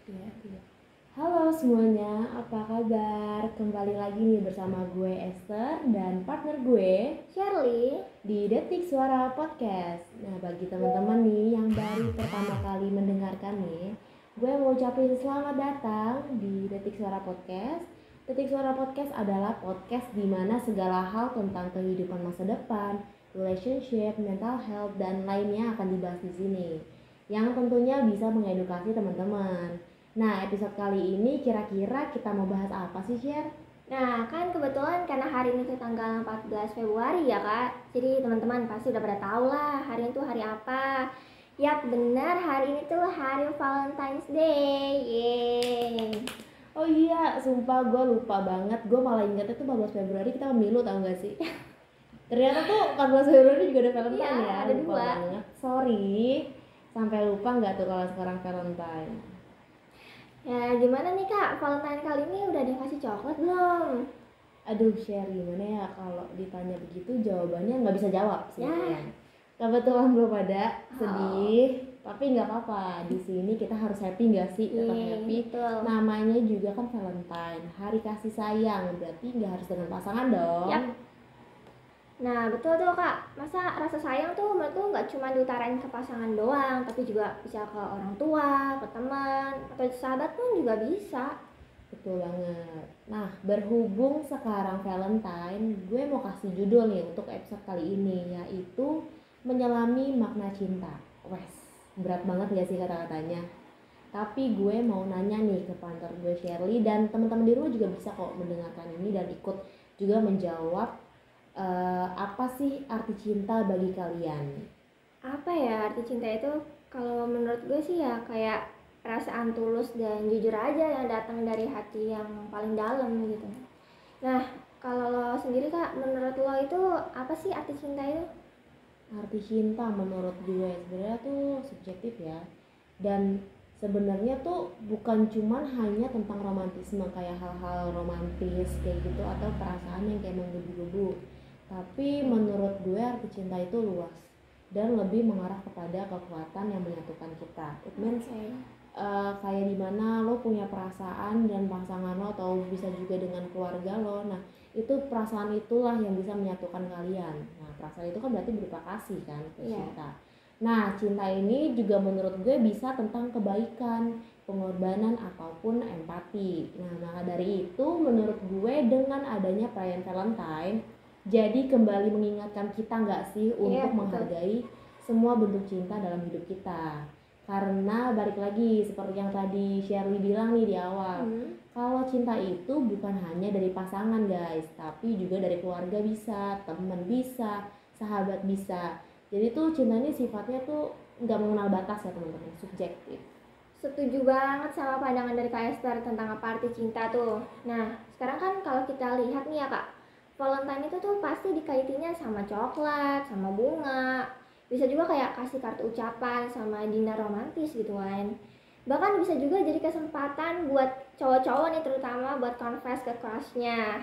Iya, iya. Halo semuanya, apa kabar? Kembali lagi nih bersama gue Esther dan partner gue Shirley. di Detik Suara Podcast. Nah, bagi teman-teman nih yang baru pertama kali mendengarkan nih, gue mau ucapin selamat datang di Detik Suara Podcast. Detik Suara Podcast adalah podcast di mana segala hal tentang kehidupan masa depan, relationship, mental health, dan lainnya akan dibahas di sini. Yang tentunya bisa mengedukasi teman-teman. Nah, episode kali ini kira-kira kita mau bahas apa sih, Sher? Nah, kan kebetulan karena hari ini tuh tanggal 14 Februari ya, Kak. Jadi teman-teman pasti udah pada tahu lah hari ini tuh hari apa. Yap, benar, hari ini tuh hari Valentine's Day. Yeay. Oh iya, sumpah gue lupa banget. Gue malah ingetnya tuh 14 Februari kita pemilu, tau gak sih? Ternyata tuh 14 Februari juga ada Valentine Iya, ya. ada Lupa dua. banget. Sorry. Sampai lupa nggak tuh kalau sekarang Valentine. Ya, gimana nih Kak? Valentine kali ini udah dikasih coklat belum? Aduh, share gimana ya kalau ditanya begitu jawabannya nggak bisa jawab sih. Ya. Kebetulan belum ada, Oh. sedih. Tapi nggak apa-apa. Di sini kita harus happy nggak sih? Tetap Iya, happy. betul. Namanya juga kan Valentine, hari kasih sayang. Berarti nggak harus dengan pasangan dong. Yap. Nah, betul tuh Kak. Masa rasa sayang tuh menurutku nggak cuma diutarain ke pasangan doang, tapi juga bisa ke orang tua, ke teman, atau sahabat pun juga bisa. Betul banget. Nah, berhubung sekarang Valentine, gue mau kasih judul nih untuk episode kali ini, yaitu Menyelami Makna Cinta. Wes, berat banget gak sih kata-katanya? Tapi gue mau nanya nih ke partner gue Shirley, dan teman-teman di rumah juga bisa kok mendengarkan ini dan ikut juga menjawab apa sih arti cinta bagi kalian? Apa ya arti cinta itu? Kalau menurut gue sih ya kayak perasaan tulus dan jujur aja yang datang dari hati yang paling dalam gitu. Nah, kalau lo sendiri Kak, menurut lo itu apa sih arti cinta itu? Arti cinta menurut gue sebenarnya tuh subjektif ya, dan sebenarnya tuh bukan cuman hanya tentang romantisme kayak hal-hal romantis kayak gitu atau perasaan yang kayak menggebu-gebu, tapi menurut gue arti cinta itu luas dan lebih mengarah kepada kekuatan yang menyatukan kita. It means kayak dimana lo punya perasaan dan pasangan lo, atau bisa juga dengan keluarga lo. Nah, itu perasaan itulah yang bisa menyatukan kalian. Nah, perasaan itu kan berarti berupa kasih kan, cinta. Nah, cinta ini juga menurut gue bisa tentang kebaikan, pengorbanan, ataupun empati. Nah, maka dari itu menurut gue dengan adanya perayaan Valentine jadi kembali mengingatkan kita nggak sih untuk menghargai semua bentuk cinta dalam hidup kita. Karena balik lagi seperti yang tadi Shirley bilang nih di awal, kalau cinta itu bukan hanya dari pasangan guys, tapi juga dari keluarga bisa, teman bisa, sahabat bisa. Jadi tuh cinta ini sifatnya tuh nggak mengenal batas ya teman-teman, subjektif. Setuju banget sama pandangan dari Kak Esther tentang apa arti cinta tuh. Nah, sekarang kan kalau kita lihat nih ya Kak, Valentine itu tuh pasti dikaitinya sama coklat, sama bunga, bisa juga kayak kasih kartu ucapan sama dinner romantis gitu kan. Bahkan bisa juga jadi kesempatan buat cowok-cowok nih terutama buat confess ke crushnya.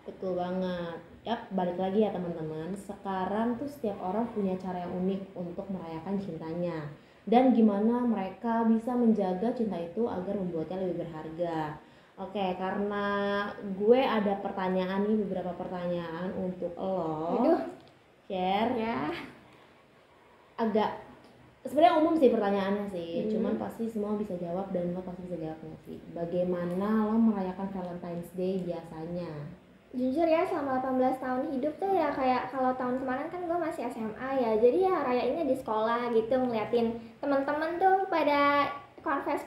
Betul banget. Yap, balik lagi ya teman-teman. Sekarang tuh setiap orang punya cara yang unik untuk merayakan cintanya. Dan gimana mereka bisa menjaga cinta itu agar membuatnya lebih berharga. Oke, karena gue ada pertanyaan nih, beberapa pertanyaan untuk lo. Share. Ya. Agak sebenarnya umum sih pertanyaannya sih, cuman pasti semua bisa jawab dan lo pasti bisa jawabnya sih. Bagaimana lo merayakan Valentine's Day biasanya? Jujur ya, selama 18 tahun hidup tuh ya kayak kalau tahun kemarin kan gue masih SMA ya, jadi ya rayainnya di sekolah gitu, ngeliatin teman-teman tuh pada confess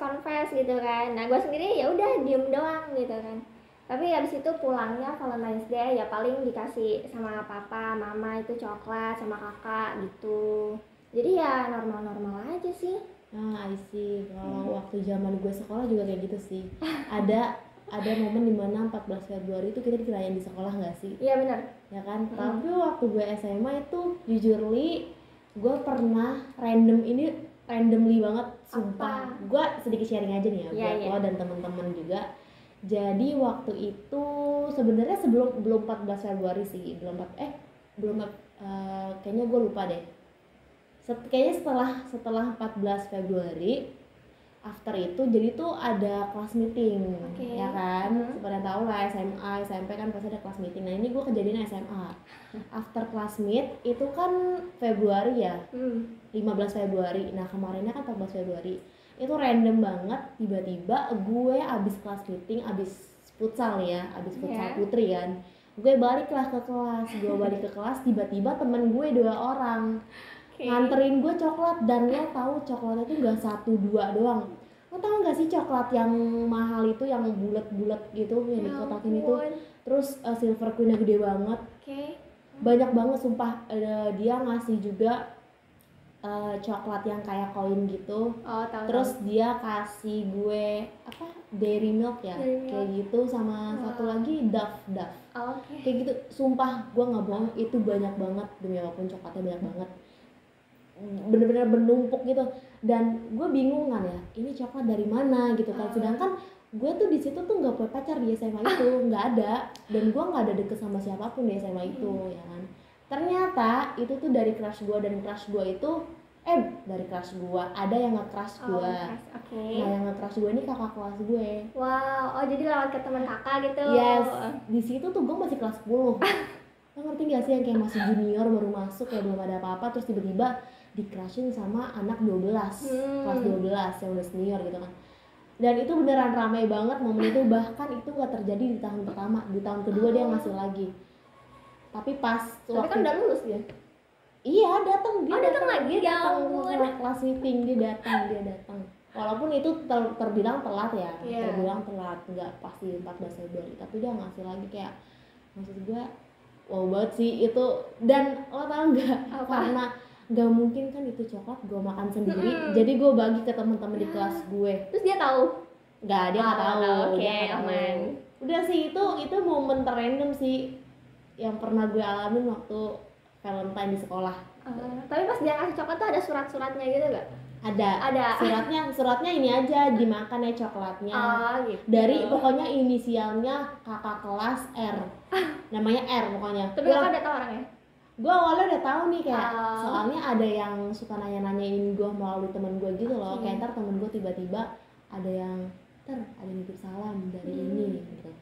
gitu kan. Nah gue sendiri ya udah diem doang gitu kan. Tapi habis itu pulangnya Valentine's Day ya paling dikasih sama papa, mama itu coklat sama kakak gitu. Jadi ya normal-normal aja sih. Nah, I see. Kalau waktu zaman gue sekolah juga kayak gitu sih. Ada momen dimana 14 Februari itu kita dirayain di sekolah nggak sih? Iya benar. Ya kan? Tapi waktu gue SMA itu jujurly gue pernah randomly banget, sumpah. Gue sedikit sharing aja nih ya buat lo dan teman-teman juga. Jadi waktu itu sebenarnya belum 14 Februari sih, kayaknya gue lupa deh. Kayaknya setelah 14 Februari after itu jadi tuh ada kelas meeting, Oke. ya kan? Seperti yang tahu lah SMA, SMP kan pasti ada kelas meeting. Nah ini gue kejadian SMA. After class meet itu kan Februari ya, 15 Februari. Nah kemarinnya kan 14 Februari. Itu random banget, tiba-tiba gue abis kelas meeting, abis futsal nih ya, abis futsal putri kan. Gue baliklah ke kelas, tiba-tiba temen gue 2 orang nganterin gue coklat, dan lo tahu coklatnya tuh gak 1-2 doang. Lo tau gak sih coklat yang mahal itu yang bulat-bulat gitu yang dikotakin itu, terus silver queennya gede banget, banyak banget sumpah. Dia ngasih juga coklat yang kayak koin gitu. Terus dia kasih gue apa dairy milk ya, kayak gitu, sama satu lagi Dove. Kayak gitu, sumpah gue nggak bohong, itu banyak banget, demi apapun coklatnya banyak banget, bener-bener bernumpuk gitu. Dan gue bingung kan ya, ini coklat dari mana gitu kan. Sedangkan gue tuh di situ tuh nggak punya pacar di SMA itu, nggak ada, dan gue nggak ada deket sama siapapun di SMA itu, ya kan. Ternyata itu tuh dari crush gue, dan crush gue itu dari crush gue ada yang nge-crush gue. Nah yang nge-crush gue ini kakak kelas gue. Wow, jadi lewat ke teman kakak gitu. Yes, di situ tuh gue masih kelas 10. Lo ngerti gak sih yang kayak masih junior baru masuk, kayak belum ada apa-apa, terus tiba-tiba di-crushin sama anak 12, kelas 12 yang udah senior gitu kan. Dan itu beneran ramai banget momen itu, bahkan itu gak terjadi di tahun pertama, di tahun kedua dia ngasih lagi. Tapi pas tapi kan udah lulus ya? Iya, datang dia. Datang lagi, dia datang ke kelas meeting, dia datang. Walaupun itu terbilang telat ya, terbilang telat, nggak pasti 14 Februari, tapi dia ngasih lagi. Kayak maksud gue wow banget sih itu. Dan lo tau nggak, karena nggak mungkin kan itu coklat gue makan sendiri, jadi gue bagi ke teman-teman di kelas gue. Terus dia tahu? Nggak, dia nggak tahu. Oke, aman. Udah sih, itu momen terrandom sih yang pernah gue alamin waktu Valentine di sekolah. Tapi pas dia ngasih coklat tuh ada surat-suratnya gitu gak? Ada. Suratnya ini aja, dimakan ya coklatnya. Gitu. Dari pokoknya inisialnya kakak kelas R. Namanya R pokoknya. Tapi kakak udah tahu orangnya? Gue awalnya udah tahu nih, kayak soalnya ada yang suka nanya-nanyain gue melalui temen gue gitu loh. Kayak ntar temen gue tiba-tiba ada yang ada nitip salam dari ini gitu.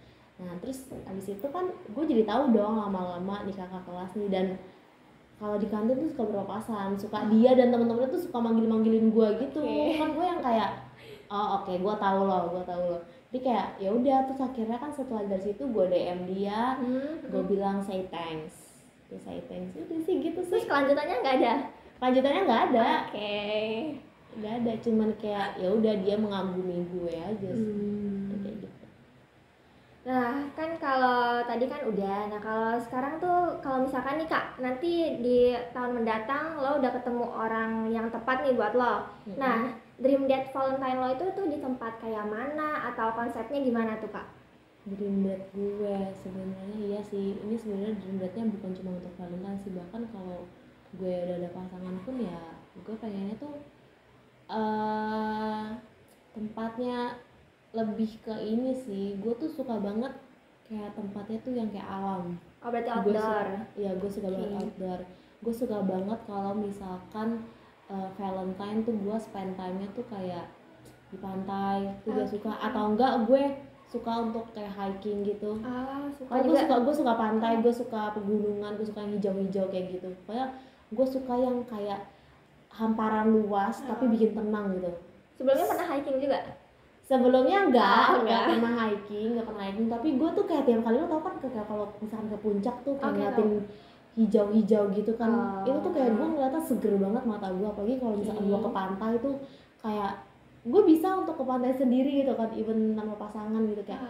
Nah terus abis itu kan gue jadi tahu dong lama-lama nih kakak kelas nih. Dan kalau di kantin tuh suka berpapasan, suka dia dan temen-temennya tuh suka manggilin gue gitu. Kan gue yang kayak oke, gue tahu lo. Jadi kayak ya udah, terus akhirnya kan setelah dari situ gue DM dia, gue bilang say thanks. Udah sih gitu sih. Terus kelanjutannya nggak ada? Nggak ada. Nggak ada, cuman kayak ya udah dia mengagumi gue aja sih. Kayak gitu. Nah kan kalau tadi kan udah, nah kalau sekarang tuh kalau misalkan nih Kak, nanti di tahun mendatang lo udah ketemu orang yang tepat nih buat lo. Nah dream date Valentine lo itu tuh di tempat kayak mana atau konsepnya gimana tuh Kak? Dream date gue sebenarnya iya sih, ini sebenarnya dream date-nya bukan cuma untuk Valentine sih, bahkan kalau gue udah ada pasangan pun ya gue pengennya tuh tempatnya lebih ke ini sih. Gue tuh suka banget kayak tempatnya tuh yang kayak alam. Berarti outdoor. Gue suka banget outdoor. Gue suka banget kalau misalkan Valentine tuh gue spend time-nya tuh kayak di pantai tuh gue suka. Atau enggak gue suka untuk kayak hiking gitu. Gue suka pantai, gue suka pegunungan, gue suka yang hijau-hijau kayak gitu. Pokoknya gue suka yang kayak hamparan luas tapi bikin tenang gitu. Sebelumnya pernah hiking juga? Sebelumnya enggak pernah hiking, tapi gue tuh kayak tiap kali, lo tau kan kayak kalau misalkan ke puncak tuh kayak ngeliatin hijau-hijau gitu kan. Itu tuh kayak gue ngeliatnya seger banget mata gue, apalagi kalau misalkan gue ke pantai tuh kayak gue bisa untuk ke pantai sendiri gitu kan, even tanpa pasangan gitu. Kayak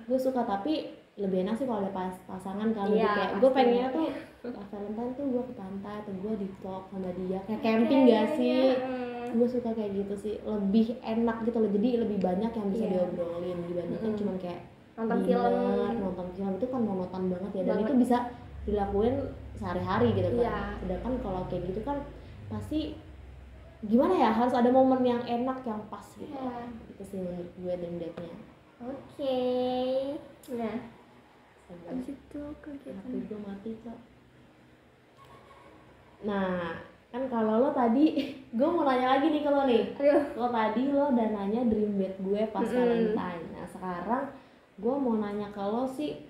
gue suka, tapi lebih enak sih kalau ada pasangan kan. Lebih kayak gue pengennya tuh Valentine tuh gue ke pantai atau gue di vlog sama dia kayak camping gak sih. Gue suka kayak gitu sih, lebih enak gitu loh, jadi lebih banyak yang bisa diobrolin dibandingkan cuman kayak nonton film itu kan monoton banget ya. Dan itu bisa dilakuin sehari-hari gitu kan. Sedangkan kalau kayak gitu kan pasti gimana ya, harus ada momen yang enak yang pas gitu. Itu sih menurut gue dream date-nya. Nah abis itu kegiatan HP gue mati Cok. Nah Kan kalau lo tadi gue mau nanya lagi nih ke lo nih. Aduh. Lo tadi lo udah nanya dream date gue pas Valentine. Nah sekarang gue mau nanya ke lo sih,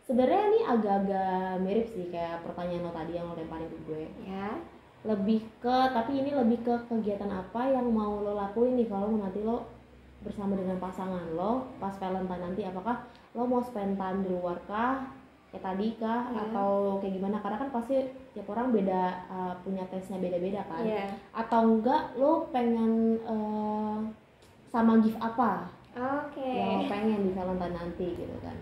sebenarnya ini agak-agak mirip sih kayak pertanyaan lo tadi yang lo lemparin ke gue. Ya. Lebih ke, tapi ini lebih ke kegiatan apa yang mau lo lakuin nih kalau nanti lo bersama dengan pasangan lo pas Valentine nanti. Apakah lo mau spend time di luar kah, kayak tadi kah, atau kayak gimana? Karena kan pasti tiap orang beda, punya taste-nya beda-beda kan. Atau enggak lo pengen sama gift apa yang lo pengen di Valentine nanti gitu kan.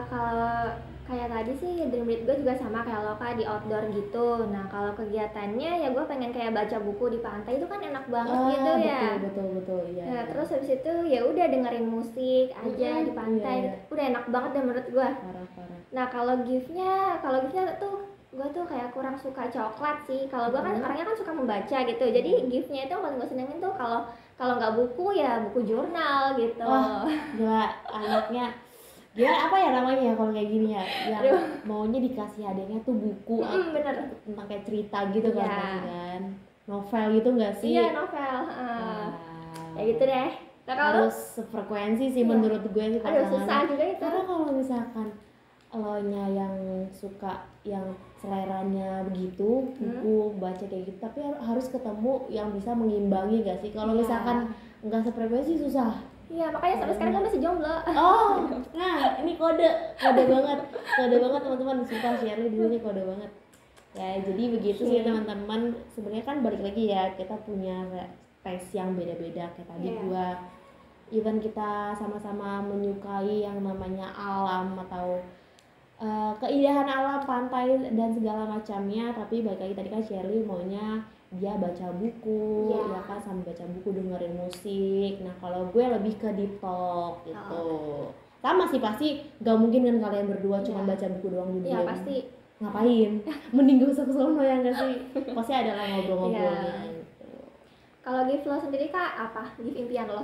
Kalau kayak tadi sih dream date gue juga sama kayak lo Kak, di outdoor gitu. Nah kalau kegiatannya ya gue pengen kayak baca buku di pantai, itu kan enak banget gitu ya. Betul iya. Nah terus habis itu ya udah dengerin musik aja di pantai, gitu. Udah enak banget deh menurut gue. Parah. Nah kalau giftnya tuh gue tuh kayak kurang suka coklat sih. Kalau gue kan orangnya kan suka membaca gitu, jadi giftnya itu yang paling gue senengin tuh kalau nggak buku ya buku jurnal gitu. Wah gila, anaknya dia apa ya namanya ya kalau kayak gini ya, yang maunya dikasih hadiahnya tuh buku bener. tentang kayak cerita gitu kan, pasti kan novel gitu nggak sih? Iya novel. Ya gitu deh. Nah, harus sefrekuensi sih menurut gue sih pasangan. Aduh susah juga itu. Karena kalau misalkan lo nya yang suka yang seleranya begitu buku baca kayak gitu, tapi harus ketemu yang bisa mengimbangi gak sih? Kalau misalkan nggak sefrekuensi susah. Iya makanya sampai sekarang gue masih jomblo. Oh, nah ini kode banget teman-teman, sumpah Shirley dulu ini kode banget. Ya jadi begitu sih teman-teman. Sebenarnya kan balik lagi ya, kita punya taste yang beda-beda kayak tadi gua. Even kita sama-sama menyukai yang namanya alam atau keindahan alam, pantai dan segala macamnya, tapi balik lagi tadi kan Shirley maunya dia baca buku, ya kan, sambil baca buku dengerin musik. Nah kalau gue lebih ke deep talk gitu. Sama sih, pasti gak mungkin kan kalian berdua cuma baca buku doang di Iya pasti. Ngapain? Mending gak usah kesono ya gak sih? Pasti ada lah ngobrol-ngobrolnya gitu. Kalau gift lo sendiri Kak, apa gift impian lo?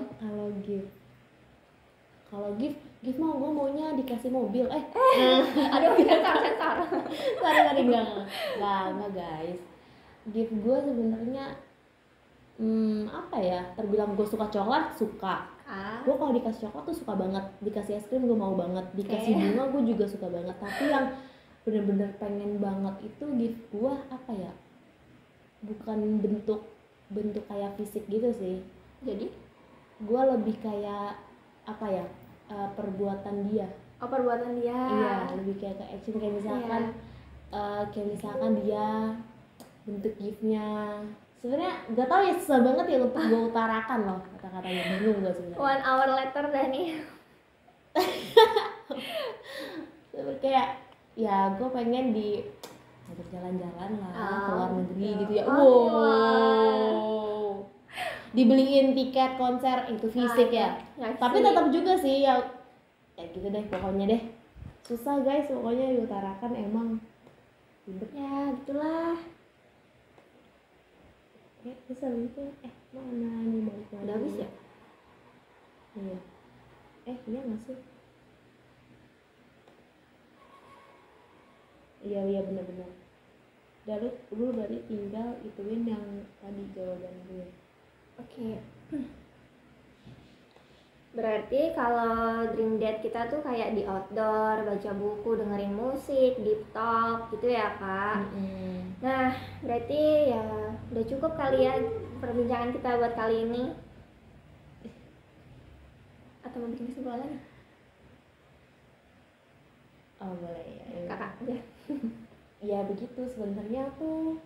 Kalau gift mau gue maunya dikasih mobil. Aduh sensor. Sorry enggak guys. Gift gue sebenarnya apa ya, terbilang gue suka coklat, suka. Gue kalau dikasih coklat tuh suka banget, dikasih es krim gue mau banget, dikasih bunga gue juga suka banget. Tapi yang bener-bener pengen banget itu gift gue apa ya, bukan bentuk kayak fisik gitu sih. Jadi gue lebih kayak apa ya, perbuatan dia. Perbuatan dia. Iya, lebih kayak ke action, kayak misalkan dia bentuk giftnya. Sebenarnya nggak tahu ya, susah banget ya untuk gue utarakan loh kata-katanya, bingung gue sebenarnya. 1 hour later dah nih. Kayak ya gue pengen ajak jalan-jalan lah ke luar negeri gitu ya. Dibeliin tiket konser itu fisik ya. Tapi tetap juga sih ya gitu deh pokoknya deh. Susah guys pokoknya diutarakan, emang ribet. Ya gitulah. Bisa gitu. Mana nih balik lagi? Udah habis ya? Iya. Iya nggak sih? Iya benar-benar. Lu dari tinggal ituin yang tadi jawaban gue. Oke. Berarti kalau dream date kita tuh kayak di outdoor, baca buku, dengerin musik, deep talk gitu ya Kak. Nah berarti ya udah cukup kali ya perbincangan kita buat kali ini. Atau mau bikin kesimpulan lagi? Boleh ya. Kakak aja. Ya begitu sebenarnya tuh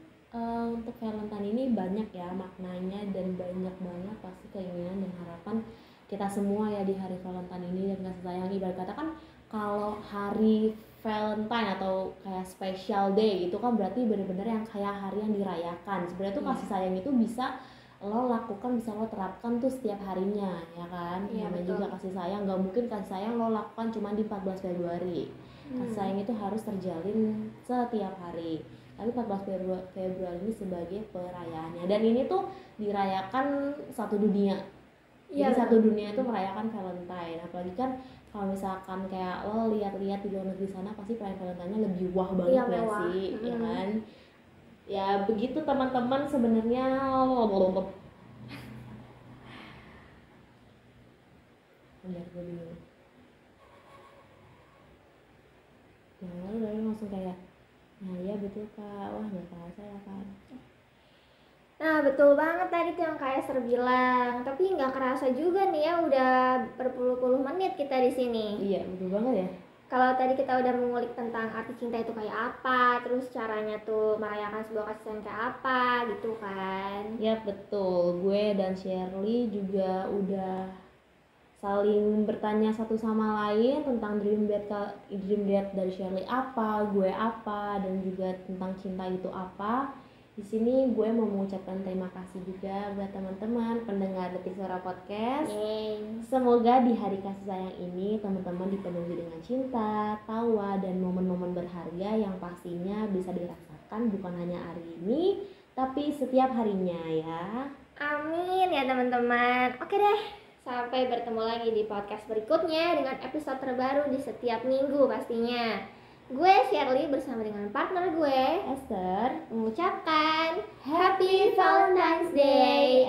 untuk Valentine ini banyak ya maknanya, dan banyak banget pasti keinginan dan harapan kita semua ya di hari Valentine ini. Dan kasih sayang, ibarat kata kan kalau hari Valentine atau kayak special day itu kan berarti bener-bener yang kayak hari yang dirayakan. Sebenarnya tuh kasih sayang itu bisa lo lakukan, bisa lo terapkan tuh setiap harinya ya kan. Namanya juga kasih sayang, gak mungkin kasih sayang lo lakukan cuma di 14 Februari. Kasih sayang itu harus terjalin setiap hari. Tapi 14 Februari ini sebagai perayaannya, dan ini tuh dirayakan satu dunia. Jadi satu dunia itu merayakan Valentine. Apalagi kan kalau misalkan kayak lo lihat-lihat di luar negeri sana, pasti perayaan Valentine-nya lebih wah banget ya sih, ya kan. Ya begitu teman-teman sebenarnya. Bentar gue bingung. Yang lalu dari langsung kayak, nah ya betul kak, wah nggak kerasa ya kan. Nah betul banget tadi tuh yang kayak Esther bilang, tapi nggak kerasa juga nih ya udah berpuluh-puluh menit kita di sini. Iya betul banget ya. Kalau tadi kita udah mengulik tentang arti cinta itu kayak apa, terus caranya tuh merayakan sebuah kasih sayang kayak apa gitu kan. Ya betul, gue dan Shirley juga udah saling bertanya satu sama lain tentang dream date dari Shirley apa, gue apa, dan juga tentang cinta itu apa. Di sini gue mau mengucapkan terima kasih juga buat teman-teman pendengar Detik Suara Podcast. Yeay. Semoga di hari kasih sayang ini teman-teman dipenuhi dengan cinta, tawa, dan momen-momen berharga yang pastinya bisa dirasakan bukan hanya hari ini, tapi setiap harinya ya. Amin ya teman-teman. Oke deh, sampai bertemu lagi di podcast berikutnya dengan episode terbaru di setiap minggu pastinya. Gue Shirley bersama dengan partner gue Esther, mengucapkan Happy Valentine's Day